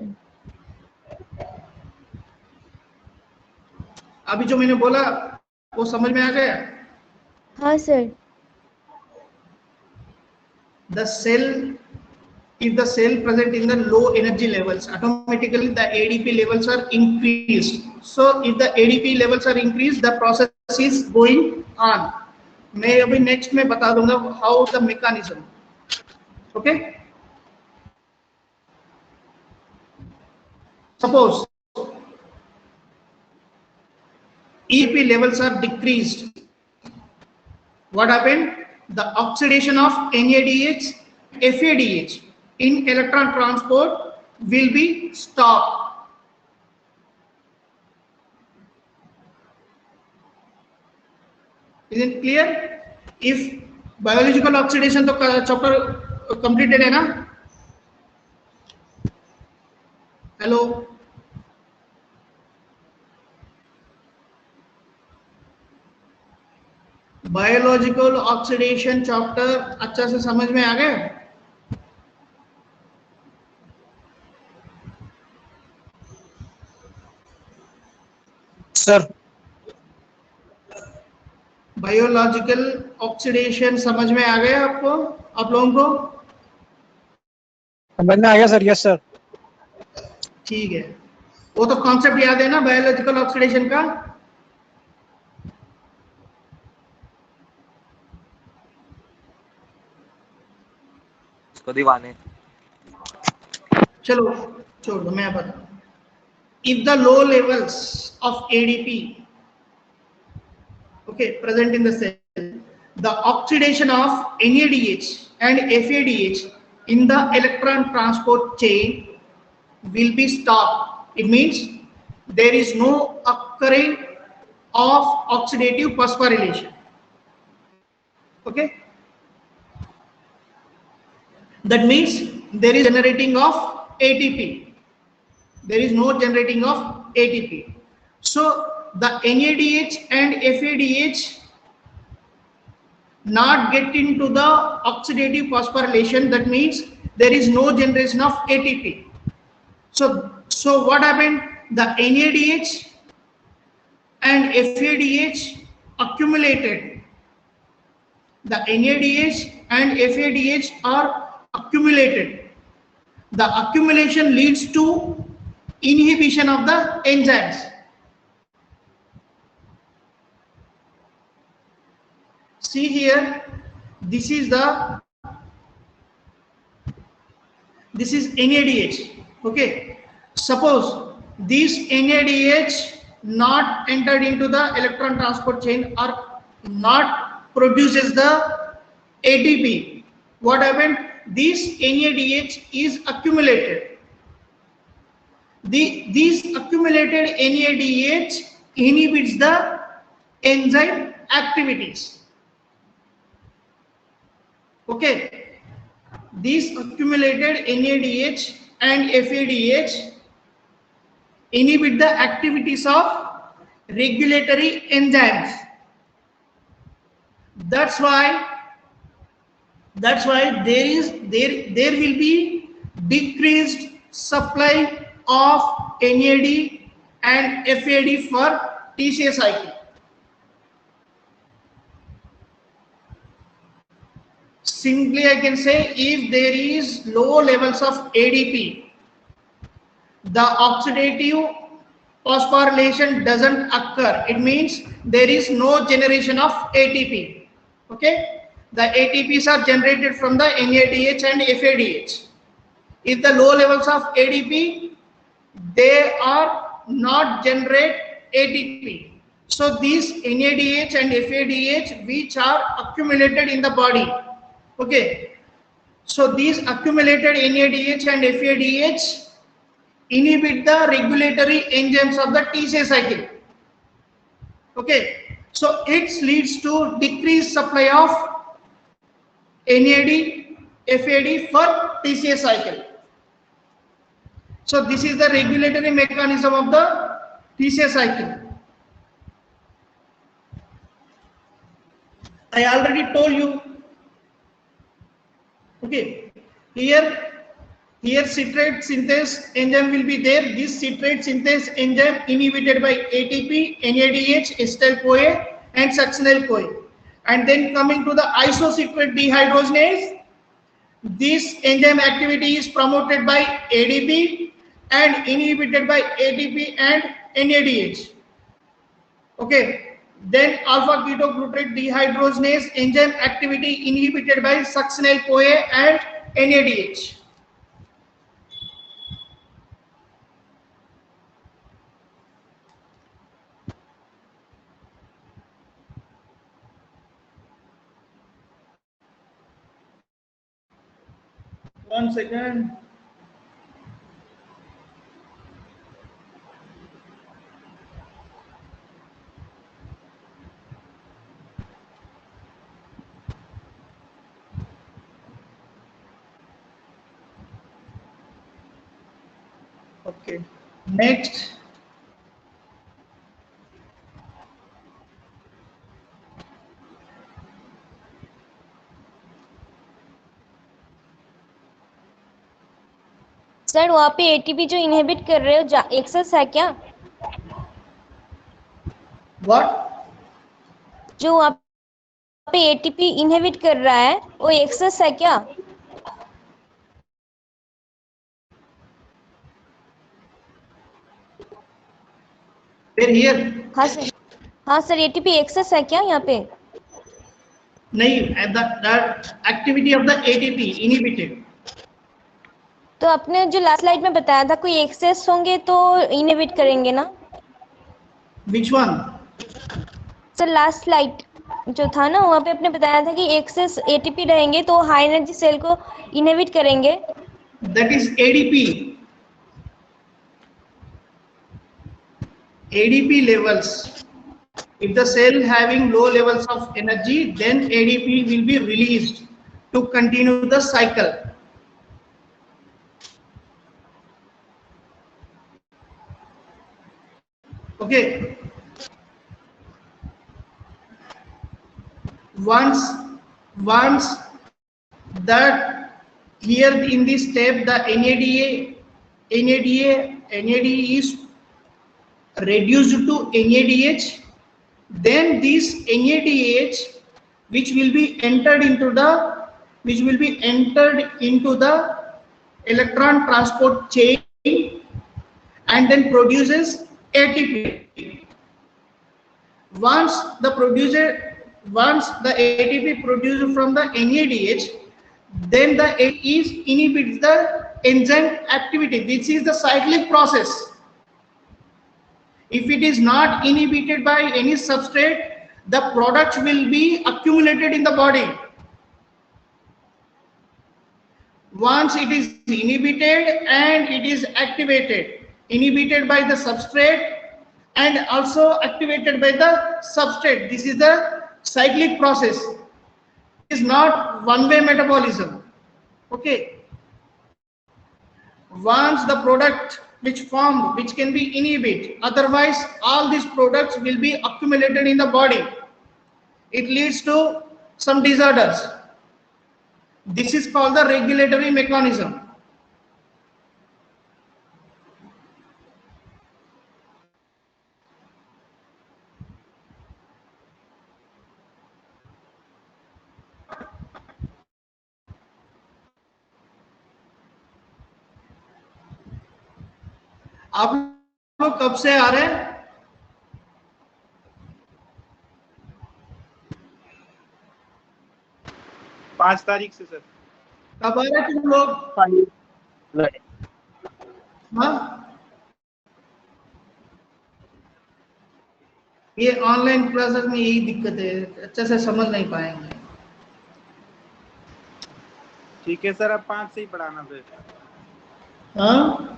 अभी जो मैंने बोला वो समझ में आ गया? हाँ sir. The cell, if the cell present in the low energy levels, automatically the ADP levels are increased. So if the ADP levels are increased, the process is going on. मैं अभी next में बता दूंगा how the mechanism. Okay. Suppose ADP levels are decreased. What happened? The oxidation of NADH, FADH in electron transport will be stopped. Is it clear? If biological oxidation तो chapter completed है ना? Hello, biological oxidation chapter अच्छा से समझ में आ गया? Sir biological oxidation समझ में आ गया आपको, आप लोगों को? समझ में आ गया सर। Yes sir. ठीक है, वो तो कॉन्सेप्ट याद है ना बायोलॉजिकल ऑक्सीडेशन का? उसको दीवाने चलो छोड़ दो, मैं बताऊं. If the low levels of ADP, okay, present in the cell, the oxidation of NADH and FADH in the electron transport chain will be stopped. It means there is no occurring of oxidative phosphorylation. Okay, that means there is generating of ATP. There is no generating of ATP. So the NADH and FADH not get into the oxidative phosphorylation. That means there is no generation of ATP. So what happened? The NADH and FADH accumulated. The NADH and FADH are accumulated. The accumulation leads to inhibition of the enzymes. See here, this is NADH. Okay, suppose this NADH not entered into the electron transport chain or not produces the ATP. What happened? This NADH is accumulated. These accumulated NADH inhibits the enzyme activities. Okay, these accumulated NADH and FADH inhibit the activities of regulatory enzymes. That's why there will be decreased supply of NAD and FAD for TCA cycle. Simply I can say, if there is low levels of ADP, the oxidative phosphorylation doesn't occur. It means there is no generation of ATP. Okay, the ATPs are generated from the NADH and FADH. If the low levels of ADP, they are not generate ATP. So these NADH and FADH which are accumulated in the body. Okay, so these accumulated NADH and FADH inhibit the regulatory enzymes of the TCA cycle. Okay, so it leads to decreased supply of NAD, FAD for TCA cycle. So this is the regulatory mechanism of the TCA cycle. I already told you. Okay, here citrate synthase enzyme will be there. This citrate synthase enzyme inhibited by ATP, NADH, acetyl-CoA and succinyl-CoA. And then coming to the isocitrate dehydrogenase, this enzyme activity is promoted by ADP and inhibited by ATP and NADH. Okay, then alpha ketoglutarate dehydrogenase enzyme activity inhibited by succinyl-CoA and NADH. One second. Okay. Next. Sir वहाँ पे ATP जो inhibit कर रहे हो access है क्या? What? जो वहाँ पे एटीपी इनहिबिट कर रहा है वो एक्सेस है क्या? Where here? हाँ सर एटीपी एक्सेस है क्या यहाँ पे? नहीं, that activity of the ATP inhibited. तो आपने जो लास्ट स्लाइड में बताया था कोई एक्सेस होंगे तो इनहिबिट करेंगे ना? Which one? Sir last slide जो था ना वहाँ पे आपने बताया था कि एक्सेस एटीपी रहेंगे तो हाई एनर्जी सेल को इनहिबिट करेंगे। That is ADP. ADP levels. If the cell having low levels of energy, then ADP will be released to continue the cycle. Okay. Once that here in this step the NAD is reduced to NADH, then this NADH which will be entered into the electron transport chain and then produces ATP. Once the ATP produced from the NADH, then the ATP inhibits the enzyme activity. This is the cyclic process. If it is not inhibited by any substrate, the product will be accumulated in the body. Once it is inhibited and it is activated, inhibited by the substrate and also activated by the substrate. This is the cyclic process. It is not one-way metabolism. Okay. Once the product which can be inhibited, otherwise all these products will be accumulated in the body. It leads to some disorders. This is called the regulatory mechanism. आप लोग कब से आ रहे हैं? 5 तारीख से sir. कब आ रहे हैं तुम लोग? हाँ, ये ऑनलाइन क्लासेस में यही दिक्कत है, अच्छे से समझ नहीं पाएंगे। ठीक है सर, अब 5 से ही पढ़ाना फिर। हाँ,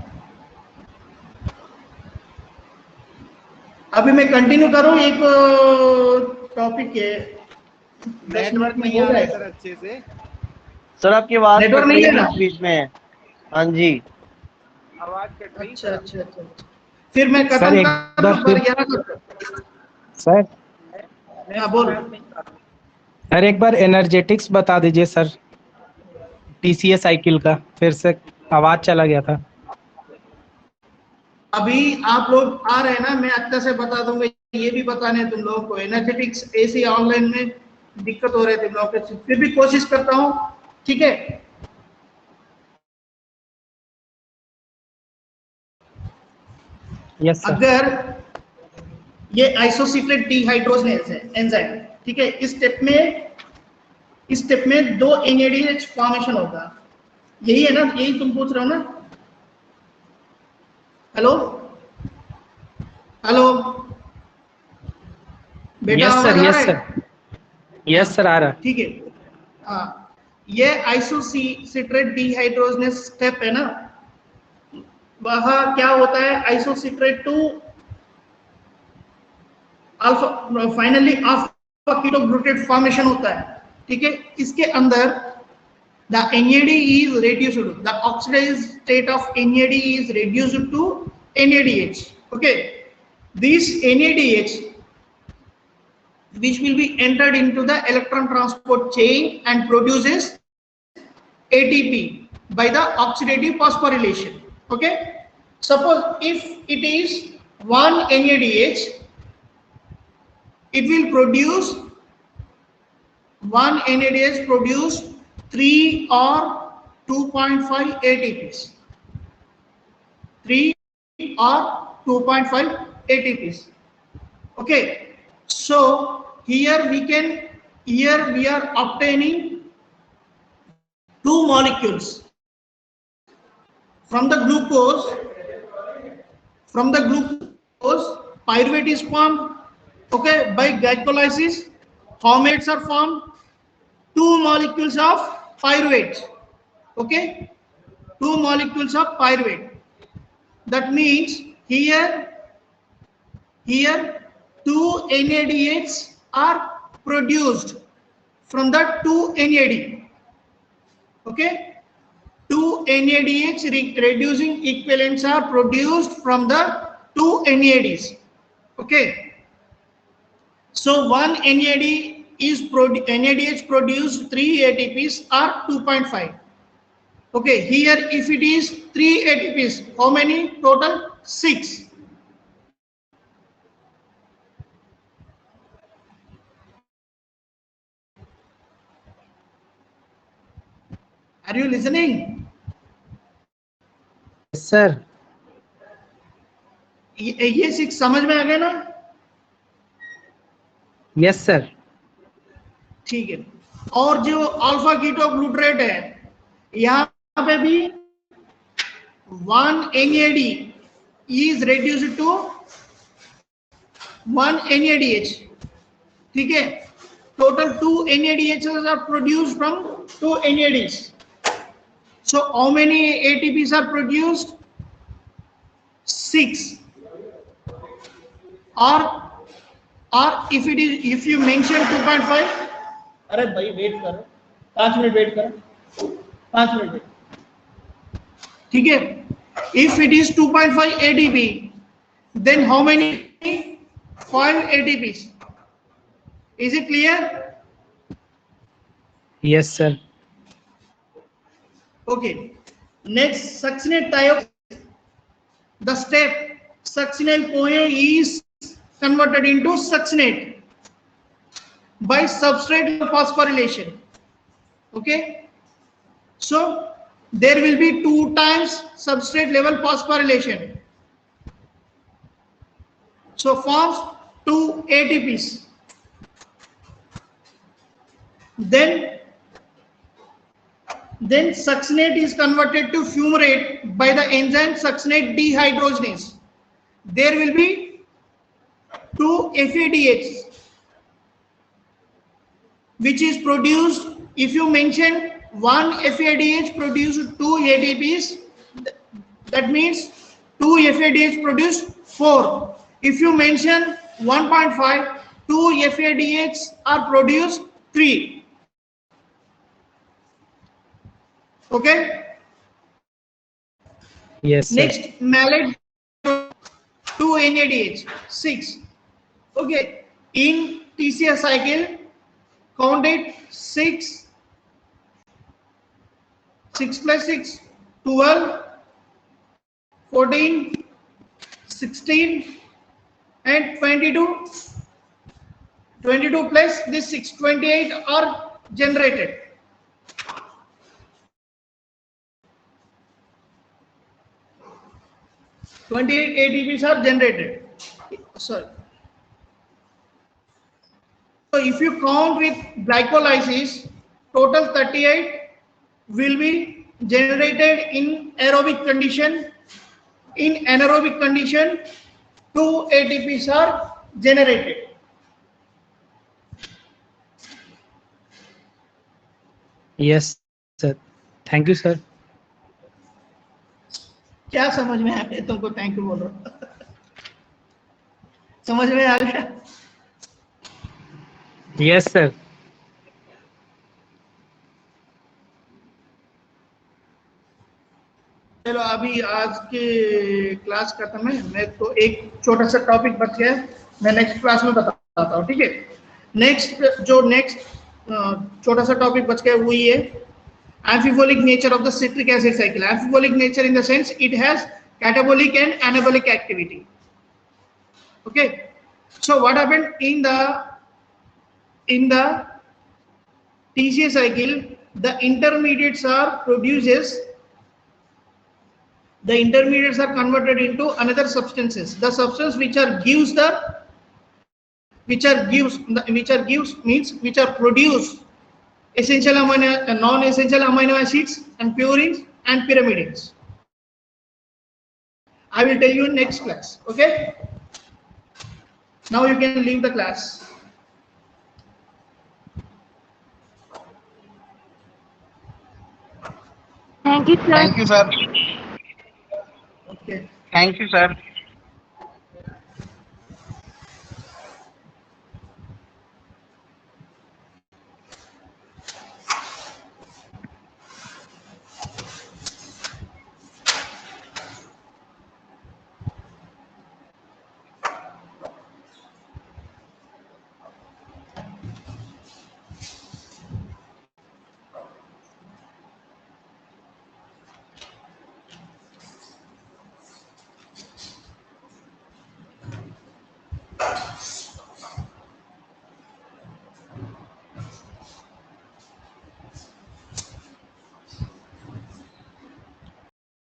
अभी मैं कंटिन्यू करूं, एक टॉपिक है, नेटवर्क नहीं आ रहा है सर अच्छे से। सर आपकी आवाज नेटवर्क कट नहीं रही है है ना? बीच में। हाँ जी, आवाज कट रही है। अच्छा अच्छा अच्छा, फिर मैं खत्म कर सर हाँ बोल। सर एक बार एनर्जेटिक्स बता दीजिए सर, टीसीए साइकिल का, फिर से आवाज चला गया था। अभी आप लोग आ रहे हैं ना, मैं अच्छे से बता दूंगा। ये भी बताने तुम लोगों को एनर्जेटिक्स ऐसे ऑनलाइन में दिक्कत हो रही है तुम लोगों के, फिर भी कोशिश करता हूँ, ठीक है। Yes sir. अगर ये आइसोसिट्रेट डिहाइड्रोजनेज एंजाइम, ठीक है, इस स्टेप में 2 NADH फॉर्मेशन होगा। यही है ना, यही तुम पूछ रहे हो ना? हेलो हेलो बेटा, यस सर, आवाज आ यस रहा है? सर, यस सर आ रहा है। ठीक है। हाँ, ये आइसोसिट्रेट डिहाइड्रोजनेज स्टेप है ना, वह क्या होता है, isocitrate to alpha, finally alpha keto glutarate formation होता है, ठीक है। इसके अंदर the NAD is reduced. The oxidized state of NAD is reduced to NADH. Okay, this NADH, which will be entered into the electron transport chain and produces ATP by the oxidative phosphorylation. Okay, suppose if it is 1 NADH, it will produce 1 NADH produce 3 or 2.5 ATPs. 3 or 2.5 ATPs. Okay, so here we are obtaining 2 molecules from the glucose. Pyruvate is formed. Okay, by glycolysis, how many are formed? 2 molecules of pyruvate. Okay, 2 molecules of pyruvate. That means here 2 NADH are produced from the 2 NAD. Okay, 2 NADH reducing equivalents are produced from the 2 NADs. Okay, so 1 NAD is NADH produced 3 ATPs or 2.5. Okay, here if it is 3 ATPs, how many total? 6. Are you listening? Sir ये 6 समझ में आ गया ना? Yes sir. ठीक है, और जो alpha ketoglutarate है, यहाँ पे भी 1 NAD is reduced to 1 NADH. ठीक है, total 2 NADHs are produced from 2 NADs. So how many ATPs are produced? 6. Or if you mention 2.5, अरे भाई वेट करो, 5 मिनट वेट करो, 5 मिनट वेट, ठीक है। If it is 2.5 ATP, then how many? 5 ATPs. Is it clear? Yes sir. Okay. Next, succinate thioxide. The step succinyl CoA is converted into succinate by substrate phosphorylation. Okay. So there will be 2 times substrate level phosphorylation. So forms 2 ATPs. Then succinate is converted to fumarate by the enzyme succinate dehydrogenase. There will be 2 FADH, which is produced. If you mention 1 FADH produced 2 ATPs, that means 2 FADH produced 4. If you mention 1.5, 2 FADH are produced 3. Okay. Yes. Next, malate 2 NADH 6. Okay. In TCA cycle, count it 6. 6 plus 6, 12, 14, 16, and 22. 22 plus this 6, 28 are generated. ATPs are generated. Sorry. So if you count with glycolysis, total 38 will be generated in aerobic condition. In anaerobic condition, 2 ATPs are generated. Yes, sir. Thank you, sir. क्या समझ में आ गया? तुमको thank you बोल रहा हूँ। समझ में आ गया? Yes, sir. चलो अभी आज के क्लास खत्म है, मैं तो एक छोटा सा टॉपिक बच गया है, मैं नेक्स्ट क्लास में बताता हूँ, ठीक है। नेक्स्ट छोटा सा टॉपिक बच गया वो ये amphibolic nature of the citric acid cycle. Amphibolic nature in the sense it has catabolic and anabolic activity. Okay, so what happened in the TCA cycle? The intermediates are converted into another substances. The substance which are produce essential non-essential amino acids and purines and pyrimidines. I will tell you in next class. Okay. Now you can leave the class. Thank you, sir. Thank you, sir. Okay. Thank you, sir.